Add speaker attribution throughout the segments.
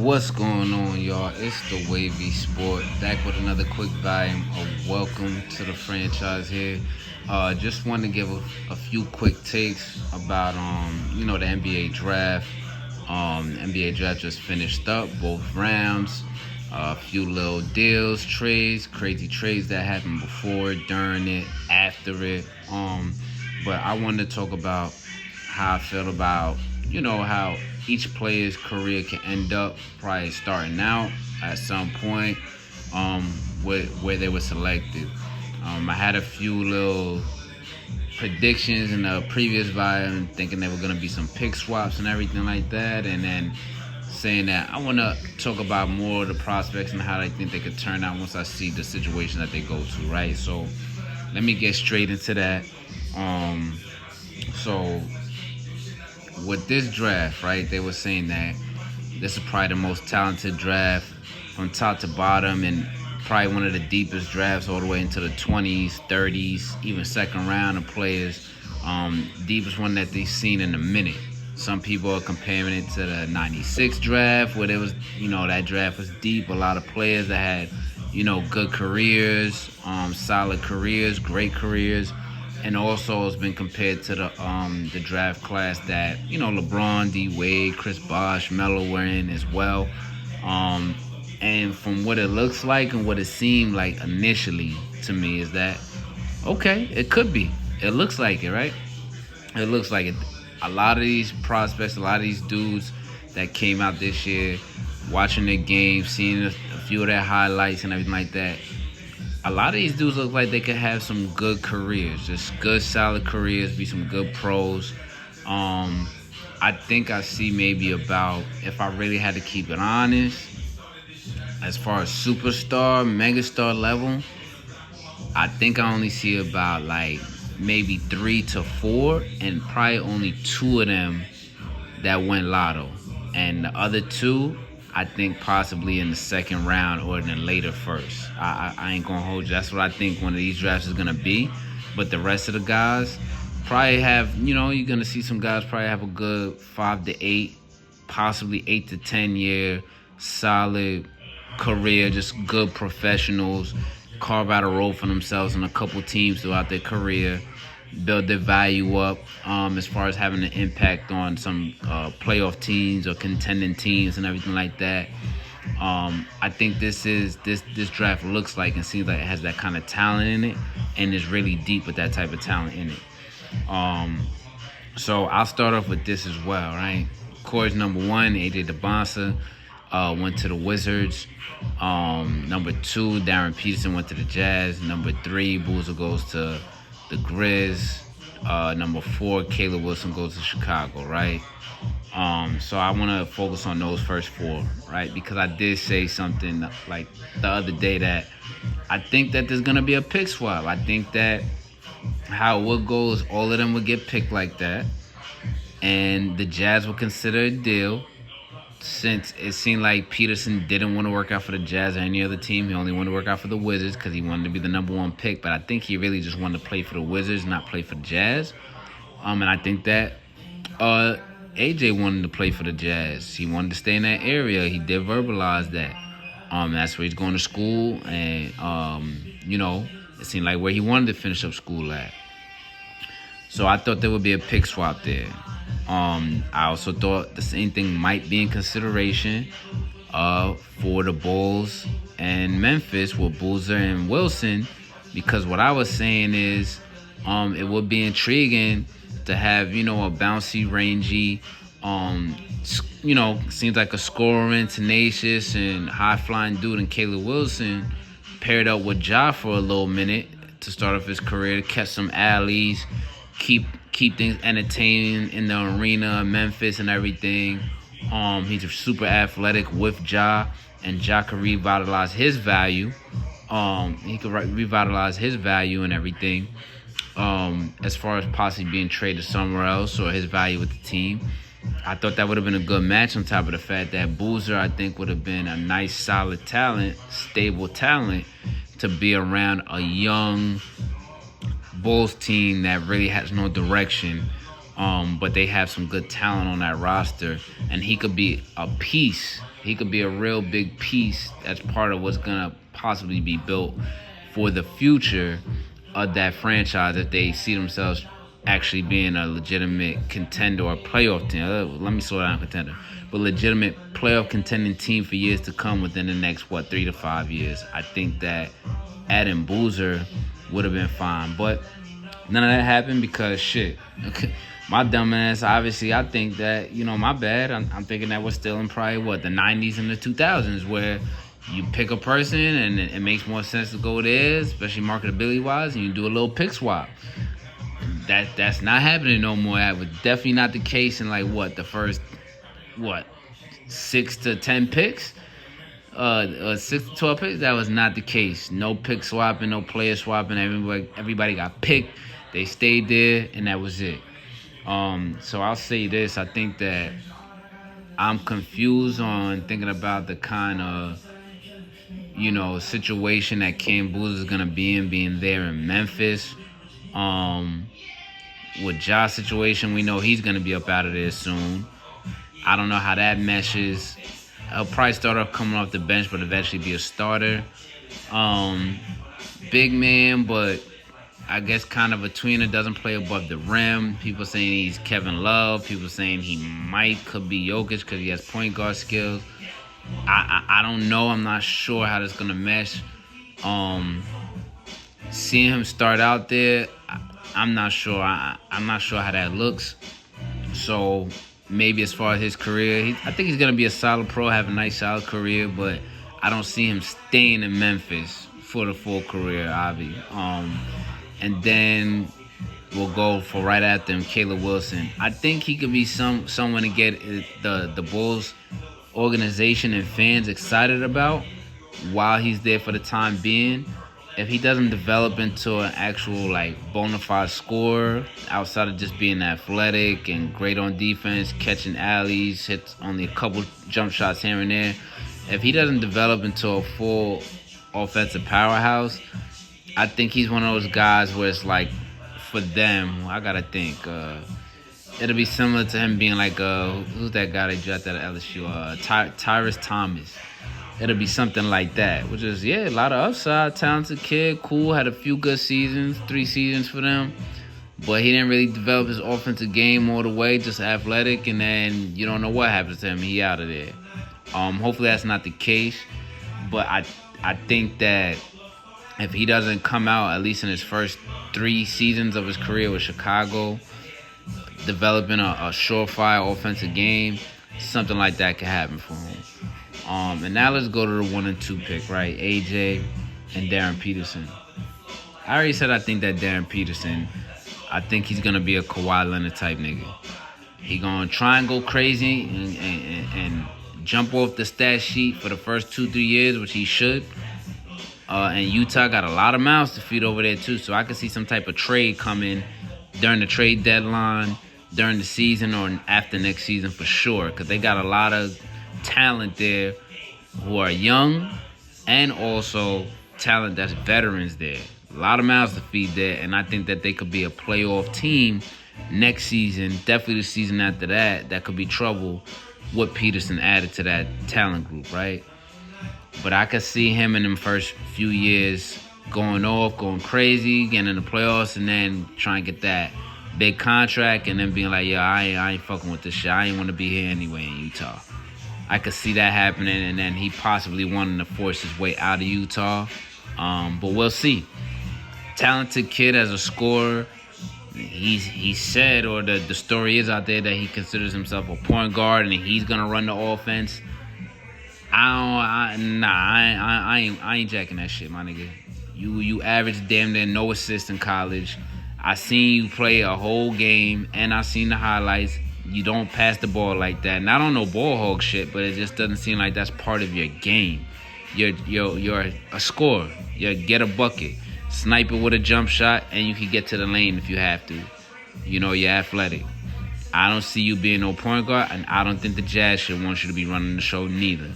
Speaker 1: What's going on, y'all? It's the Wavy Sport back with another quick volume of welcome to the franchise here. Just want to give a few quick takes about the NBA draft. NBA draft just finished up, both rounds. A few little deals, trades, crazy trades that happened before, during it, after it. But I wanted to talk about how I feel about how each player's career can end up probably starting out at some point where they were selected. I had a few little predictions in the previous volume, thinking there were going to be some pick swaps and everything like that, and then saying that I want to talk about more of the prospects and how I think they could turn out once I see the situation that they go to, right? So let me get straight into that. So with this draft, right, they were saying that this is probably the most talented draft from top to bottom, and probably one of the deepest drafts all the way into the 20s, 30s, even second round of players. Deepest one that they've seen in a minute. Some people are comparing it to the 96 draft, where there was, that draft was deep. A lot of players that had, good careers, solid careers, great careers. And also it's been compared to the draft class that, LeBron, D. Wade, Chris Bosh, Melo were in as well. And from what it looks like and what it seemed like initially to me is that, okay, it could be. It looks like it, right? It looks like it. A lot of these prospects, a lot of these dudes that came out this year, watching their games, seeing a few of their highlights and everything like that, a lot of these dudes look like they could have some good careers, just good, solid careers, be some good pros. I think I see maybe about, if I really had to keep it honest, as far as superstar, megastar level, I think I only see about like maybe 3 to 4, and probably only 2 of them that went lotto. And the other 2, I think possibly in the second round or in the later first. I ain't gonna hold you. That's what I think one of these drafts is gonna be. But the rest of the guys probably have, you're gonna see some guys probably have a good 5 to 8, possibly 8 to 10 year solid career, just good professionals, carve out a role for themselves in a couple teams throughout their career, build their value up as far as having an impact on some playoff teams or contending teams and everything like that. I think this draft looks like and seems like it has that kind of talent in it, and is really deep with that type of talent in it. So I'll start off with this as well, right? Of course, number 1, DYBANTSA went to the Wizards. Number 2, Darren Peterson went to the Jazz. Number 3, Boozer goes to the Grizz. Number 4, Caleb Wilson goes to Chicago, right? So I want to focus on those first 4, right? Because I did say something like the other day that I think that there's going to be a pick swap. I think that how it would go is all of them would get picked like that, and the Jazz would consider a deal. Since it seemed like Peterson didn't want to work out for the Jazz or any other team, he only wanted to work out for the Wizards because he wanted to be the number 1 pick. But I think he really just wanted to play for the Wizards, not play for the Jazz. And I think that AJ wanted to play for the Jazz. He wanted to stay in that area. He did verbalize that. That's where he's going to school, and it seemed like where he wanted to finish up school at. So I thought there would be a pick swap there. I also thought the same thing might be in consideration for the Bulls and Memphis with Boozer and Wilson, because what I was saying is it would be intriguing to have, a bouncy, rangy, seems like a scoring, tenacious, and high-flying dude in Caleb Wilson paired up with Ja for a little minute to start off his career, to catch some alleys, keep things entertaining in the arena, Memphis and everything. He's super athletic with Ja, and Ja could revitalize his value. He could revitalize his value and everything, as far as possibly being traded somewhere else or his value with the team. I thought that would have been a good match, on top of the fact that Boozer, I think, would have been a nice, solid talent, stable talent to be around a young Bulls team that really has no direction But they have some good talent on that roster, and he could be a piece. He could be a real big piece that's part of what's gonna possibly be built for the future of that franchise if they see themselves actually being a legitimate contender or playoff team. Let me slow down, contender. But legitimate playoff contending team for years to come within the next, 3 to 5 years. I think that adding Boozer would have been fine. But none of that happened because, shit, my dumb ass, obviously, I think that, my bad. I'm thinking that we're still in probably, the 90s and the 2000s where you pick a person and it makes more sense to go there, especially marketability-wise, and you do a little pick swap. That's not happening no more. That was definitely not the case in, the first, 6 to 10 picks? 6 to 12 picks? That was not the case. No pick swapping, no player swapping. Everybody got picked. They stayed there, and that was it. So I'll say this. I think that I'm confused on thinking about the kind of, situation that Cam Boozer is going to be in, being there in Memphis. With Josh's situation, we know he's going to be up out of there soon. I don't know how that meshes. He'll probably start off coming off the bench, but eventually be a starter. Big man, but I guess kind of a tweener, doesn't play above the rim. People saying he's Kevin Love. People saying he could be Jokic because he has point guard skills. I don't know. I'm not sure how that's going to mesh. Seeing him start out there, I'm not sure. I'm not sure how that looks. So maybe as far as his career, I think he's going to be a solid pro, have a nice, solid career, but I don't see him staying in Memphis for the full career, Avi. And then we'll go for right after him, Caleb Wilson. I think he could be someone to get the Bulls organization and fans excited about while he's there for the time being. If he doesn't develop into an actual bona fide scorer outside of just being athletic and great on defense, catching alleys, hits only a couple jump shots here and there, if he doesn't develop into a full offensive powerhouse, I think he's one of those guys where it's for them, I gotta think, it'll be similar to him being who's that guy they drafted at LSU? Tyrus Thomas. It'll be something like that, which is, a lot of upside, talented kid, cool, had a few good seasons, 3 seasons for them, but he didn't really develop his offensive game all the way, just athletic, and then you don't know what happens to him. He out of there. Hopefully that's not the case, but I think that if he doesn't come out, at least in his first 3 seasons of his career with Chicago, developing a surefire offensive game, something like that could happen for him. And now let's go to the 1 and 2 pick, right? AJ and Darren Peterson. I already said I think that Darren Peterson, I think he's going to be a Kawhi Leonard type nigga. He going to try and go crazy and jump off the stat sheet for the first 2-3 years, which he should. And Utah got a lot of mouths to feed over there too, so I could see some type of trade coming during the trade deadline, during the season, or after next season for sure, because they got a lot of talent there who are young and also talent that's veterans there. A lot of mouths to feed there, and I think that they could be a playoff team next season, definitely the season after that could be trouble with Peterson added to that talent group, right? But I could see him in them first few years going off, going crazy, getting in the playoffs, and then trying to get that big contract, and then being like, I ain't fucking with this shit. I ain't want to be here anyway in Utah. I could see that happening, and then he possibly wanting to force his way out of Utah. But we'll see. Talented kid as a scorer. He said, or the story is out there, that he considers himself a point guard and he's gonna run the offense. I ain't jacking that shit, my nigga. You average damn near no assists in college. I seen you play a whole game, and I seen the highlights. You don't pass the ball like that. And I don't know ball hog shit, but it just doesn't seem like that's part of your game. You're a scorer. You get a bucket, snipe it with a jump shot, and you can get to the lane if you have to. You're athletic. I don't see you being no point guard, and I don't think the Jazz should want you to be running the show neither.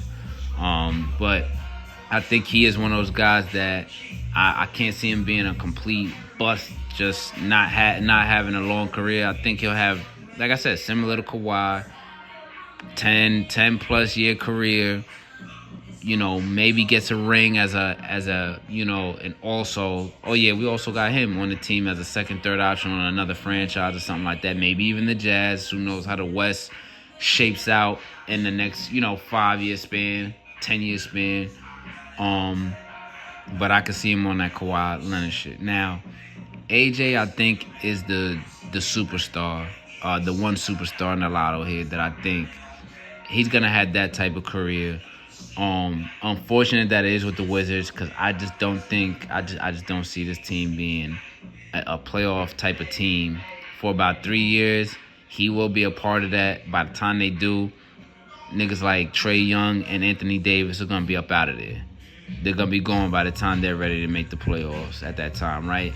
Speaker 1: But I think he is one of those guys that I can't see him being a complete bust, just not having a long career. I think he'll have, like I said, similar to Kawhi, 10 plus year career. Maybe gets a ring as a and also, we also got him on the team as a second, third option on another franchise or something like that. Maybe even the Jazz. Who knows how the West shapes out in the next 5-year span, 10-year span. But I could see him on that Kawhi Leonard shit. Now, AJ, I think, is the superstar, the one superstar in the lotto here that I think he's gonna have that type of career. Unfortunate that it is with the Wizards, because I just don't see this team being a playoff type of team for about 3 years. He will be a part of that. By the time they do, niggas like Trae Young and Anthony Davis are gonna be up out of there. They're gonna be gone by the time they're ready to make the playoffs at that time, right?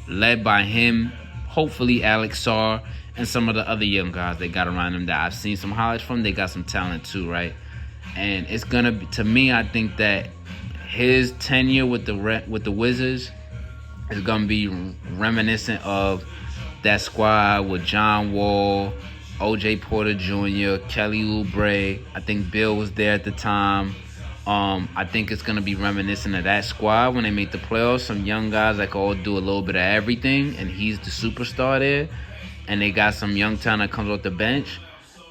Speaker 1: Led by him, hopefully Alex Sarr and some of the other young guys they got around them that I've seen some highlights from. They got some talent too, right? And it's gonna be, to me, I think that his tenure with the Wizards is gonna be reminiscent of that squad with John Wall, O.J. Porter Jr., Kelly Oubre. I think Bill was there at the time. I think it's gonna be reminiscent of that squad when they make the playoffs. Some young guys that can all do a little bit of everything, and he's the superstar there. And they got some young talent that comes off the bench.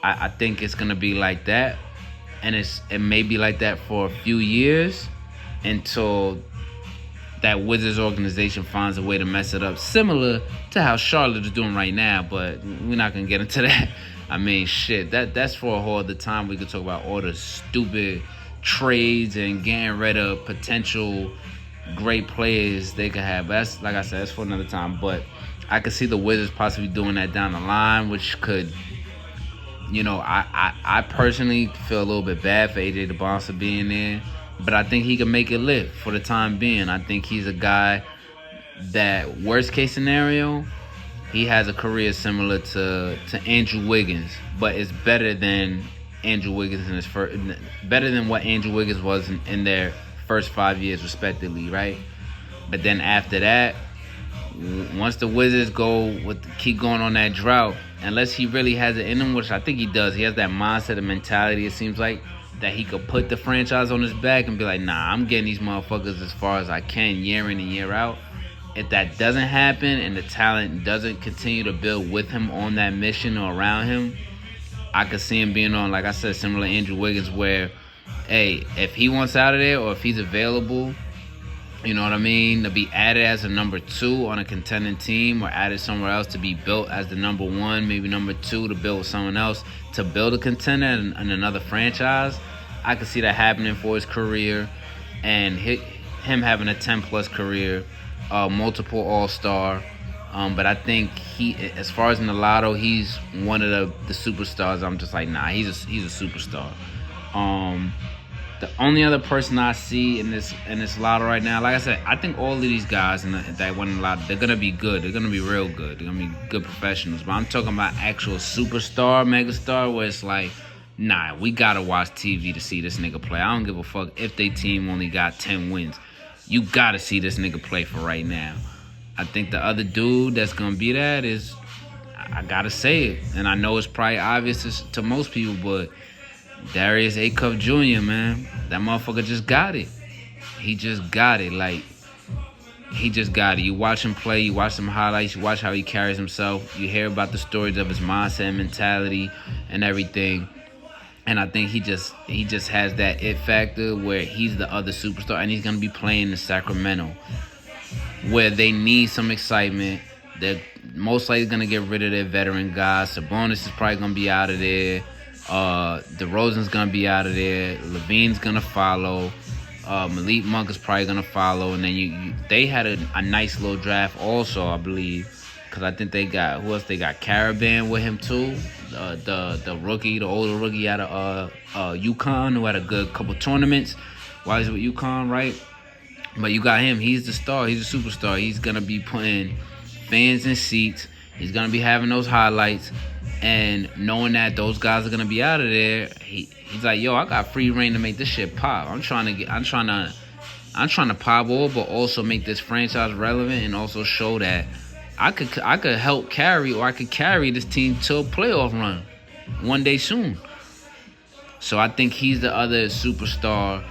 Speaker 1: I think it's gonna be like that. And it may be like that for a few years until that Wizards organization finds a way to mess it up, similar to how Charlotte is doing right now. But we're not gonna get into that. I mean, shit, that's for a whole other time. We could talk about all the stupid trades and getting rid of potential great players they could have. But that's, like I said, that's for another time. But I could see the Wizards possibly doing that down the line, which could. I personally feel a little bit bad for AJ DYBANTSA being there, but I think he can make it live for the time being. I think he's a guy that, worst case scenario, he has a career similar to Andrew Wiggins, but it's better than Andrew Wiggins better than what Andrew Wiggins was in their first 5 years respectively, right? But then after that, once the Wizards keep going on that drought, unless he really has it in him, which I think he does, he has that mindset and mentality, it seems like, that he could put the franchise on his back and be like, nah, I'm getting these motherfuckers as far as I can year in and year out. If that doesn't happen and the talent doesn't continue to build with him on that mission or around him, I could see him being on, like I said, similar to Andrew Wiggins, where, hey, if he wants out of there or if he's available, you know what I mean, to be added as a number 2 on a contending team or added somewhere else to be built as the number 1, maybe number 2 to build with someone else to build a contender in another franchise, I could see that happening for his career and him having a 10-plus career, multiple All-Star. But I think he, as far as in the lotto, he's one of the superstars. I'm just like, nah, he's a superstar. The only other person I see in this lotto right now, like I said, I think all of these guys that won the lotto, they're gonna be good. They're gonna be real good. They're gonna be good professionals. But I'm talking about actual superstar, megastar, where it's like, nah, we gotta watch TV to see this nigga play. I don't give a fuck if they team only got 10 wins. You gotta see this nigga play for right now. I think the other dude that's gonna be that is, I gotta say it, and I know it's probably obvious to most people, but Darius Acuff Jr., man, that motherfucker just got it. He just got it. Like, he just got it. You watch him play, you watch some highlights, you watch how he carries himself, you hear about the stories of his mindset and mentality and everything. And I think he just has that it factor where he's the other superstar, and he's gonna be playing in Sacramento, where they need some excitement. They're most likely gonna get rid of their veteran guys. Sabonis is probably gonna be out of there. DeRozan's gonna be out of there. Levine's gonna follow. Malik Monk is probably gonna follow, and then they had a nice little draft also, I believe, because I think they got, who else they got? Caravan with him too. The rookie, the older rookie out of UConn, who had a good couple tournaments while he's with UConn, right? But you got him. He's the star. He's a superstar. He's gonna be putting fans in seats. He's gonna be having those highlights. And knowing that those guys are gonna be out of there, he's like, yo, I got free reign to make this shit pop. I'm trying to I'm trying to pop off, but also make this franchise relevant and also show that I could help carry, or I could carry this team to a playoff run one day soon. So I think he's the other superstar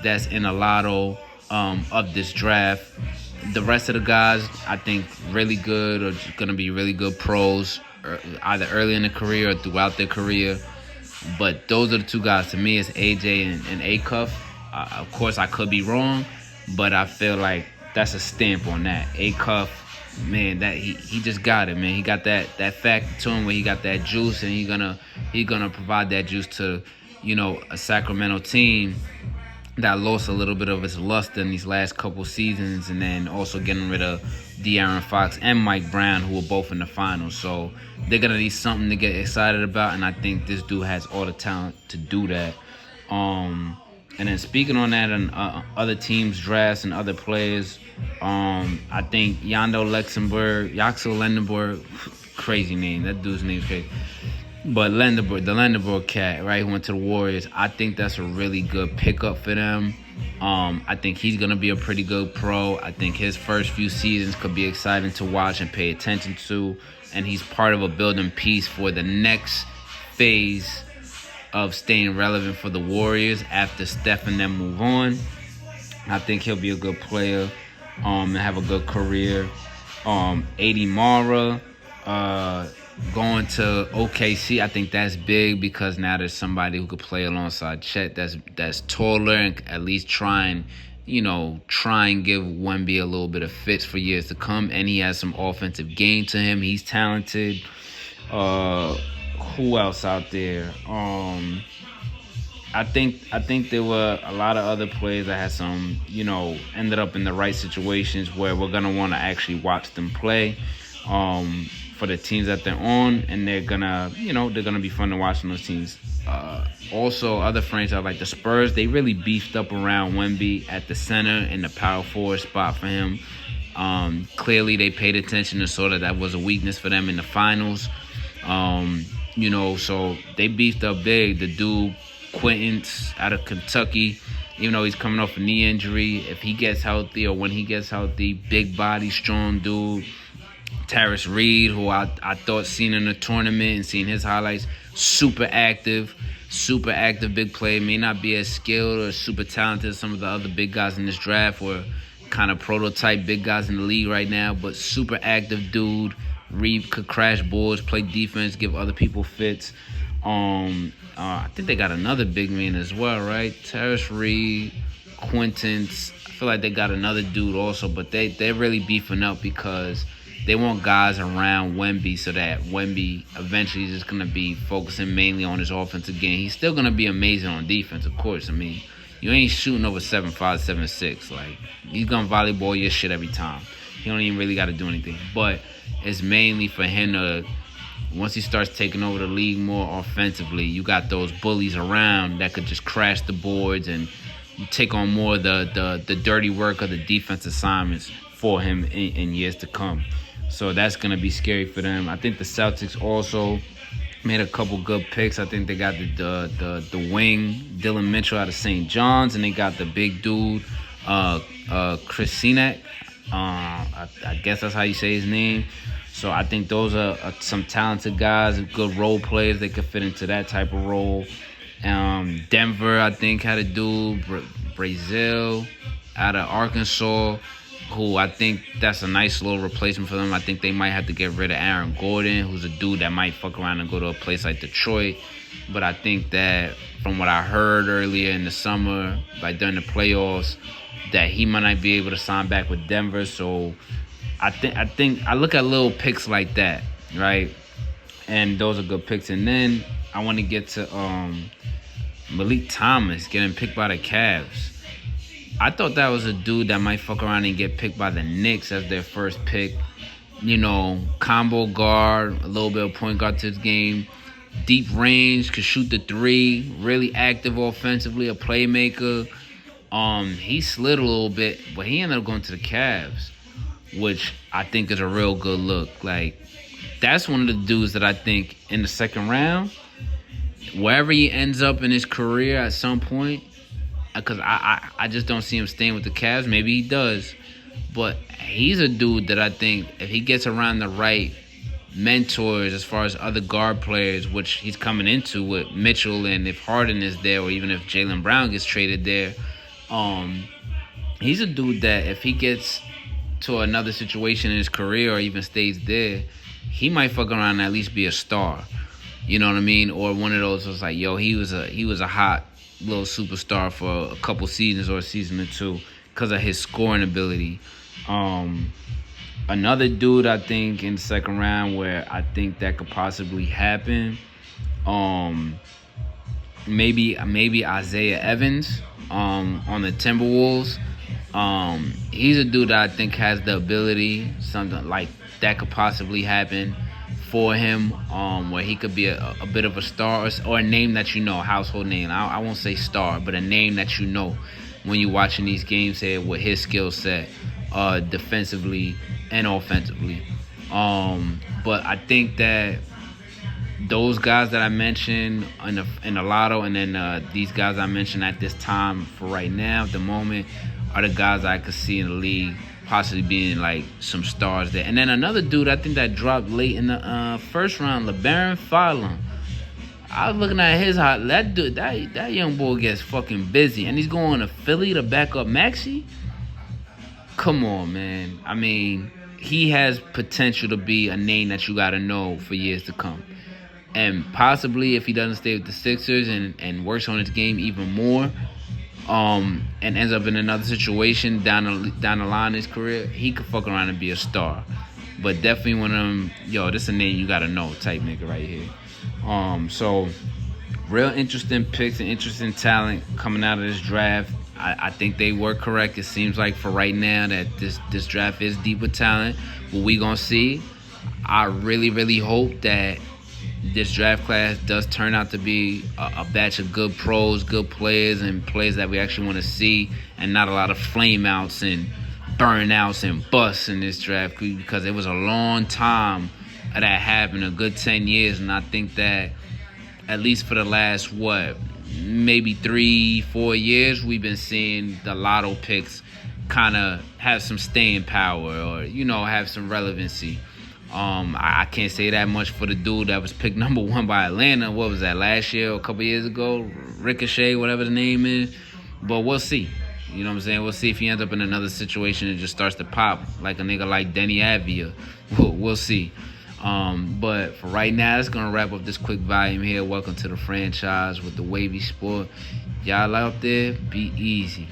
Speaker 1: that's in a lotto of this draft. The rest of the guys, I think, really good, or going to be really good pros, either early in their career or throughout their career. But those are the two guys. To me, it's AJ and Acuff. Of course, I could be wrong, but I feel like that's a stamp on that. Acuff, man, that he just got it, man. He got that factor to him where he got that juice, and he gonna provide that juice to, a Sacramento team that lost a little bit of its luster in these last couple seasons, and then also getting rid of De'Aaron Fox and Mike Brown, who were both in the finals. So they're going to need something to get excited about, and I think this dude has all the talent to do that. And then speaking on that and other teams' drafts and other players, I think Yaxel Lendenberg, crazy name. That dude's name's crazy. But the Lendenberg cat, right, who went to the Warriors, I think that's a really good pickup for them. I think he's going to be a pretty good pro. I think his first few seasons could be exciting to watch and pay attention to. And he's part of a building piece for the next phase of staying relevant for the Warriors after Steph and them move on. I think he'll be a good player and have a good career. A.D. Mara, going to OKC, I think that's big because now there's somebody who could play alongside Chet that's taller and at least try and give Wemby a little bit of fits for years to come. And he has some offensive game to him. He's talented. Who else out there? I think there were a lot of other players that had some, ended up in the right situations where we're gonna want to actually watch them play. For the teams that they're on, and they're gonna be fun to watch on those teams. Also, other franchises like the Spurs, they really beefed up around Wemby at the center and the power forward spot for him. Clearly, they paid attention to sort of that was a weakness for them in the finals. So they beefed up big. The dude Quentin's out of Kentucky, even though he's coming off a knee injury, if he gets healthy or when he gets healthy, big body, strong dude. Tarris Reed, who I thought seen in the tournament and seen his highlights, super active big player. May not be as skilled or super talented as some of the other big guys in this draft or kind of prototype big guys in the league right now, but super active dude. Reed could crash boards, play defense, give other people fits. I think they got another big man as well, right? Tarris Reed, Quentin's. I feel like they got another dude also, but they're really beefing up because they want guys around Wemby so that Wemby eventually is just going to be focusing mainly on his offensive game. He's still going to be amazing on defense, of course. I mean, you ain't shooting over 7'5", 7'6". Like, he's going to volleyball your shit every time. He don't even really got to do anything. But it's mainly for him to, once he starts taking over the league more offensively, you got those bullies around that could just crash the boards and you take on more of the dirty work of the defense assignments for him in years to come. So that's going to be scary for them. I think the Celtics also made a couple good picks. I think they got the wing, Dylan Mitchell out of St. John's, and they got the big dude, Chris Sinak. I guess that's how you say his name. So I think those are some talented guys, good role players. They could fit into that type of role. Denver, I think, had a dude, Brazil, out of Arkansas, who I think that's a nice little replacement for them. I think they might have to get rid of Aaron Gordon, who's a dude that might fuck around and go to a place like Detroit. But I think that from what I heard earlier in the summer, like during the playoffs, that he might not be able to sign back with Denver. So I think I look at little picks like that, right? And those are good picks. And then I want to get to Malik Thomas getting picked by the Cavs. I thought that was a dude that might fuck around and get picked by the Knicks as their first pick. Combo guard, a little bit of point guard to his game. Deep range, could shoot the three. Really active offensively, a playmaker. He slid a little bit, but he ended up going to the Cavs, which I think is a real good look. Like, that's one of the dudes that I think in the second round, wherever he ends up in his career at some point, because I just don't see him staying with the Cavs. Maybe he does, but he's a dude that I think if he gets around the right mentors as far as other guard players, which he's coming into with Mitchell, and if Harden is there, or even if Jaylen Brown gets traded there, he's a dude that if he gets to another situation in his career or even stays there, he might fuck around and at least be a star. You know what I mean? Or one of those was like, yo, he was a hot little superstar for a couple seasons or a season or two because of his scoring ability. Another dude I think in the second round where I think that could possibly happen, maybe Isaiah Evans on the Timberwolves. He's a dude that I think has the ability, something like that could possibly happen for him, where he could be a bit of a star or a name that you know, a household name. I won't say star, but a name that you know when you're watching these games here with his skill set, defensively and offensively. But I think that those guys that I mentioned in the lotto, and then these guys I mentioned at this time for right now, at the moment, are the guys I could see in the league possibly being like some stars there. And then another dude I think that dropped late in the first round, LeBaron Fallon. I was looking at his hot. That dude, that young boy gets fucking busy, and he's going to Philly to back up Maxey. Come on, man. I mean, he has potential to be a name that you gotta know for years to come. And possibly if he doesn't stay with the Sixers and works on his game even more, and ends up in another situation down the line in his career, he could fuck around and be a star. But definitely one of them, yo, this is a name you gotta know type nigga right here. So real interesting picks and interesting talent coming out of this draft. I think they were correct. It seems like for right now that this draft is deep with talent. But we gonna see. I really, really hope that this draft class does turn out to be a batch of good pros, good players, and players that we actually want to see, and not a lot of flame outs and burnouts and busts in this draft, because it was a long time that happened, a good 10 years, and I think that at least for the last, maybe 3-4 years, we've been seeing the lotto picks kind of have some staying power, or, have some relevancy. I can't say that much for the dude that was picked number 1 by Atlanta. What was that, last year or a couple years ago? Ricochet, whatever the name is. But we'll see. You know what I'm saying? We'll see if he ends up in another situation and just starts to pop like a nigga like Denny Avia. We'll see. But for right now, that's going to wrap up this quick volume here. Welcome to the franchise with the Wavy Sport. Y'all out there, be easy.